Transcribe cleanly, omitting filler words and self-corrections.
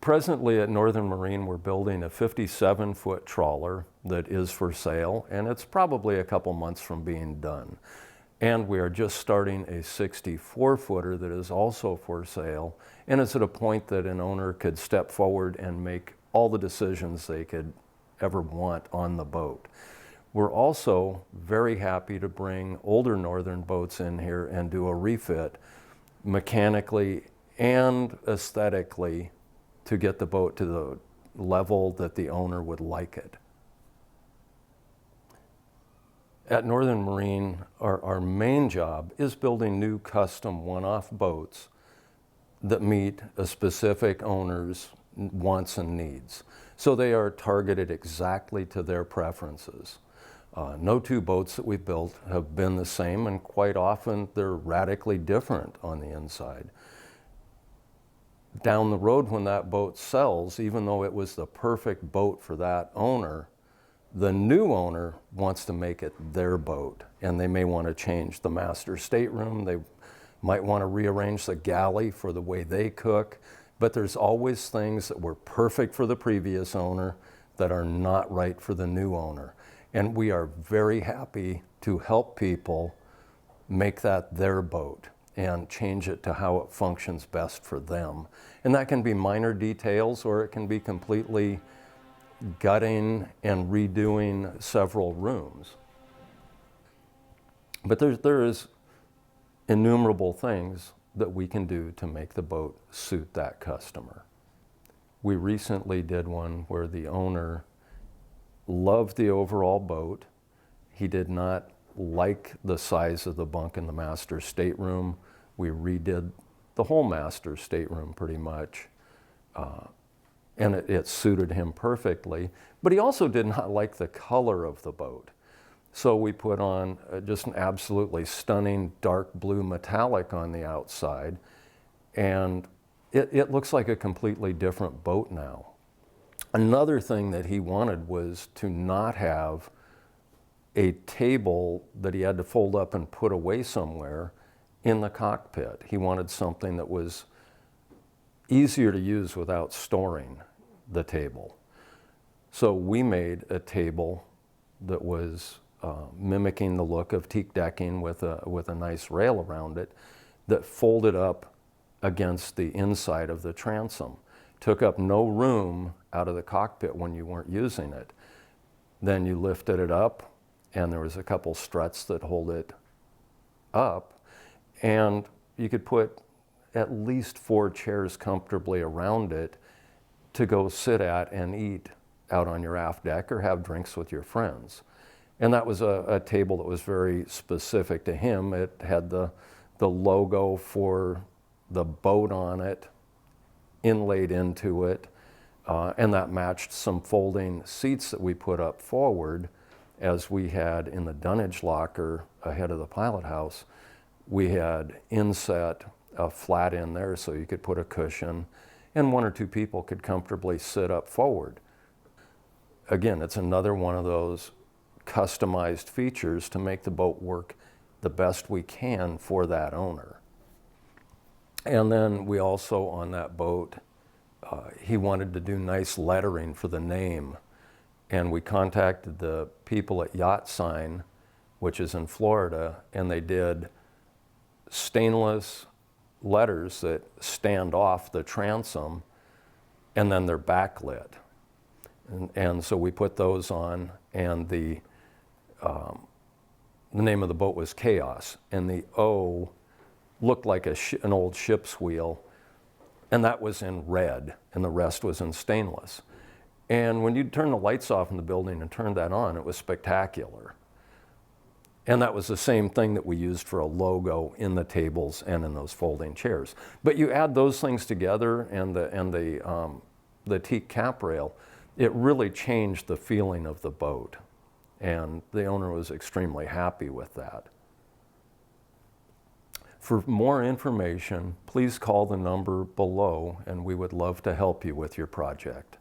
Presently at Northern Marine, we're building a 57-foot trawler that is for sale, and it's probably a couple months from being done. And we are just starting a 64-footer that is also for sale, and it's at a point that an owner could step forward and make all the decisions they could ever want on the boat. We're also very happy to bring older Northern boats in here and do a refit mechanically and aesthetically to get the boat to the level that the owner would like it. At Northern Marine, our main job is building new custom one-off boats that meet a specific owner's wants and needs. So they are targeted exactly to their preferences. No two boats that we've built have been the same, and quite often they're radically different on the inside. Down the road, when that boat sells, even though it was the perfect boat for that owner, the new owner wants to make it their boat, and they may want to change the master stateroom. They might want to rearrange the galley for the way they cook, but there's always things that were perfect for the previous owner that are not right for the new owner. And we are very happy to help people make that their boat and change it to how it functions best for them. And that can be minor details, or it can be completely gutting and redoing several rooms. But there is innumerable things that we can do to make the boat suit that customer. We recently did one where the owner loved the overall boat. He did not like the size of the bunk in the master stateroom. We redid the whole master stateroom pretty much, and it suited him perfectly. But he also did not like the color of the boat. So we put on just an absolutely stunning dark blue metallic on the outside, and it looks like a completely different boat now. Another thing that he wanted was to not have a table that he had to fold up and put away somewhere in the cockpit. He wanted something that was easier to use without storing the table. So we made a table that was mimicking the look of teak decking with a nice rail around it that folded up against the inside of the transom. Took up no room out of the cockpit when you weren't using it. Then you lifted it up, and there was a couple struts that hold it up, and you could put at least 4 chairs comfortably around it to go sit at and eat out on your aft deck or have drinks with your friends. And that was a table that was very specific to him. It had the logo for the boat on it inlaid into it, and that matched some folding seats that we put up forward, as we had in the dunnage locker ahead of the pilot house. We had inset a flat in there so you could put a cushion, and 1 or 2 people could comfortably sit up forward. Again, it's another one of those customized features to make the boat work the best we can for that owner. And then we also, on that boat, he wanted to do nice lettering for the name. And we contacted the people at Yacht Sign, which is in Florida, and they did stainless letters that stand off the transom, and then they're backlit. And so we put those on, and the name of the boat was Kaos, and the O looked like an old ship's wheel, and that was in red, and the rest was in stainless. And when you turn the lights off in the building and turn that on, it was spectacular. And that was the same thing that we used for a logo in the tables and in those folding chairs. But you add those things together, and the teak cap rail, it really changed the feeling of the boat. And the owner was extremely happy with that. For more information, please call the number below, and we would love to help you with your project.